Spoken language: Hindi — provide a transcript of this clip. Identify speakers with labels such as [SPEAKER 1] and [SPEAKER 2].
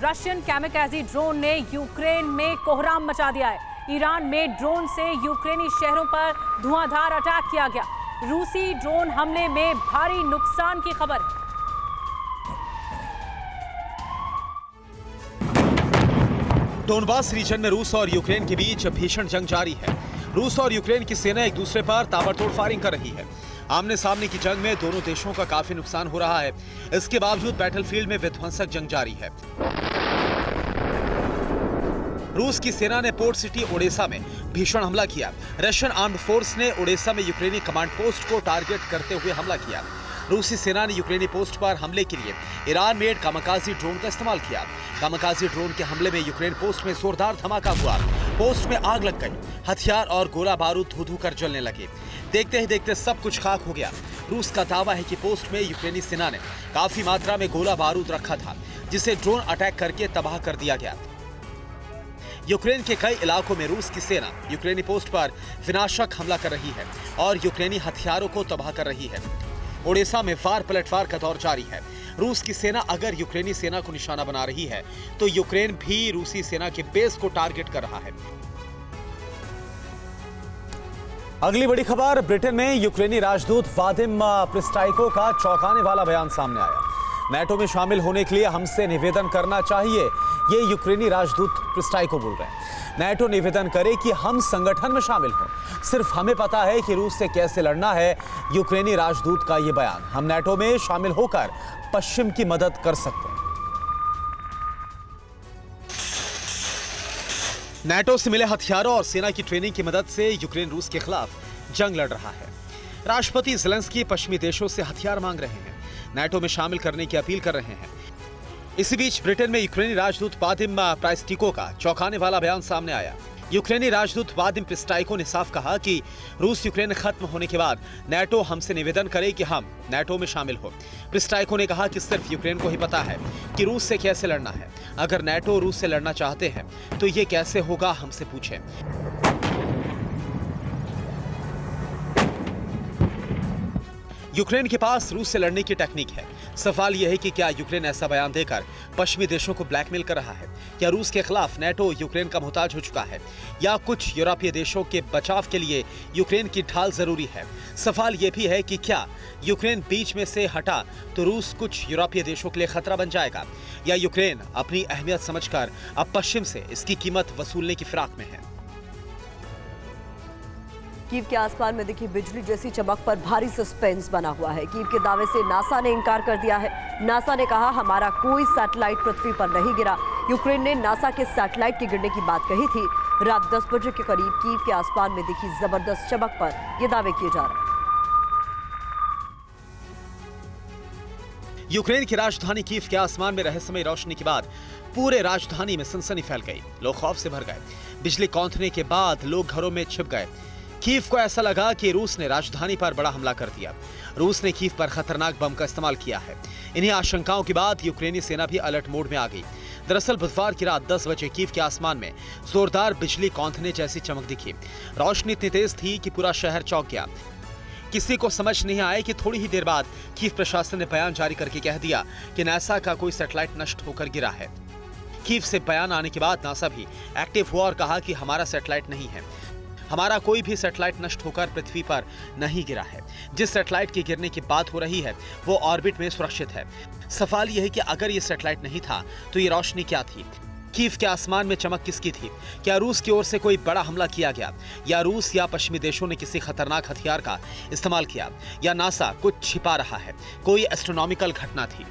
[SPEAKER 1] रशियन कैमिकाज़ी ड्रोन ने यूक्रेन में कोहराम मचा दिया है। ईरान में ड्रोन से यूक्रेनी शहरों पर धुआंधार अटैक किया गया। रूसी ड्रोन हमले में भारी नुकसान की खबर है।
[SPEAKER 2] डोनबास रीजन में रूस और यूक्रेन के बीच भीषण जंग जारी है। रूस और यूक्रेन की सेना एक दूसरे पर ताबड़तोड़ फायरिंग कर रही है। आमने सामने की जंग में दोनों देशों का काफी नुकसान हो रहा है। इसके बावजूद बैटलफील्ड में विध्वंसक जंग जारी है। रूस की सेना ने पोर्ट सिटी ओडेसा में भीषण हमला किया। रशियन आर्म्ड फोर्स ने ओडेसा में यूक्रेनी कमांड पोस्ट को टारगेट करते हुए हमला किया। रूसी सेना ने यूक्रेनी पोस्ट पर हमले के लिए ईरान मेड कामाकाजी ड्रोन का इस्तेमाल किया। कामाकाजी ड्रोन के हमले में यूक्रेन पोस्ट में जोरदार धमाका हुआ। पोस्ट में आग लग गई। हथियार और गोला बारूद धू-धू कर जलने लगे। देखते ही देखते सब कुछ खाक हो गया। रूस का दावा है कि पोस्ट में यूक्रेनी सेना ने काफी मात्रा में गोला बारूद रखा था, जिसे ड्रोन अटैक करके तबाह कर दिया गया। यूक्रेन के कई इलाकों में रूस की सेना यूक्रेनी पोस्ट पर विनाशक हमला कर रही है और यूक्रेनी हथियारों को तबाह कर रही है। ओडेसा में वार पलटवार का दौर जारी है। रूस की सेना अगर यूक्रेनी सेना को निशाना बना रही है तो यूक्रेन भी रूसी सेना के बेस को टारगेट कर रहा है। अगली बड़ी खबर, ब्रिटेन में यूक्रेनी राजदूत वादिम प्रिस्टाइको का चौंकाने वाला बयान सामने आया। नेटो में शामिल होने के लिए हमसे निवेदन करना चाहिए, ये यूक्रेनी राजदूत प्रिस्टाइको बोल रहे हैं। नेटो निवेदन करे कि हम संगठन में शामिल हों, सिर्फ हमें पता है कि रूस से कैसे लड़ना है। यूक्रेनी राजदूत का ये बयान, हम नेटो में शामिल होकर पश्चिम की मदद कर सकते हैं। नेटो से मिले हथियारों और सेना की ट्रेनिंग की मदद से यूक्रेन रूस के खिलाफ जंग लड़ रहा है। राष्ट्रपति ज़ेलेंस्की पश्चिमी देशों से हथियार मांग रहे हैं, नेटो में शामिल करने की अपील कर रहे हैं। इसी बीच ब्रिटेन में यूक्रेनी राजदूत वादिम प्रिस्टाइको का चौंकाने वाला बयान सामने आया। यूक्रेनी राजदूत वादिम प्रिस्टाइको ने साफ कहा कि रूस यूक्रेन खत्म होने के बाद नेटो हमसे निवेदन करे कि हम नेटो में शामिल हो। प्रिस्टाइको ने कहा कि सिर्फ यूक्रेन को ही पता है कि रूस से कैसे लड़ना है। अगर नेटो रूस से लड़ना चाहते हैं तो ये कैसे होगा, हमसे पूछें। यूक्रेन के पास रूस से लड़ने की टेक्निक है। सवाल यह है कि क्या यूक्रेन ऐसा बयान देकर पश्चिमी देशों को ब्लैकमेल कर रहा है? क्या रूस के खिलाफ नेटो यूक्रेन का मोहताज हो चुका है, या कुछ यूरोपीय देशों के बचाव के लिए यूक्रेन की ढाल जरूरी है? सवाल यह भी है कि क्या यूक्रेन बीच में से हटा तो रूस कुछ यूरोपीय देशों के लिए खतरा बन जाएगा, या यूक्रेन अपनी अहमियत समझकर अब पश्चिम से इसकी कीमत वसूलने की फिराक में है?
[SPEAKER 3] कीव के आसमान में देखिए बिजली जैसी चमक पर भारी सस्पेंस बना हुआ है। कीव के दावे से नासा ने इनकार कर दिया है। नासा ने कहा हमारा कोई सैटेलाइट पृथ्वी पर नहीं गिरा। यूक्रेन ने नासा के सैटेलाइट के गिरने की बात कही थी। रात 10 बजे के करीब कीव के आसमान में दिखी जबरदस्त चमक पर यह दावे किए जा रहे हैं।
[SPEAKER 2] यूक्रेन की राजधानी कीव के आसमान में रहस्यमय रोशनी के बाद पूरे राजधानी में सनसनी फैल गई। लोग खौफ से भर गए। बिजली कौंधने के बाद लोग घरों में छिप गए। कीव को ऐसा लगा कि रूस ने राजधानी पर बड़ा हमला कर दिया। रूस ने कीव पर खतरनाक बम का इस्तेमाल किया है। इन्हीं आशंकाओं के बाद यूक्रेनी सेना भी अलर्ट मोड में आ गई। दरअसल बुधवार की रात 10 बजे कीव के आसमान में जोरदार बिजली कौंधने जैसी चमक दिखी। रोशनी इतनी तेज थी कि पूरा शहर चौंक गया। किसी को समझ नहीं आया कि थोड़ी ही देर बाद कीव प्रशासन ने बयान जारी करके कह दिया कि नासा का कोई सैटेलाइट नष्ट होकर गिरा है। कीव से बयान आने के बाद नासा भी एक्टिव हुआ और कहा कि हमारा सैटेलाइट नहीं है, हमारा कोई भी सैटेलाइट नष्ट होकर पृथ्वी पर नहीं गिरा है। जिस सैटेलाइट के गिरने की बात हो रही है वो ऑर्बिट में सुरक्षित है। सवाल यह है कि अगर ये सैटेलाइट नहीं था तो ये रोशनी क्या थी? कीव के आसमान में चमक किसकी थी? क्या रूस की ओर से कोई बड़ा हमला किया गया, या रूस या पश्चिमी देशों ने किसी खतरनाक हथियार का इस्तेमाल किया, या नासा कुछ छिपा रहा है? कोई एस्ट्रोनॉमिकल घटना थी?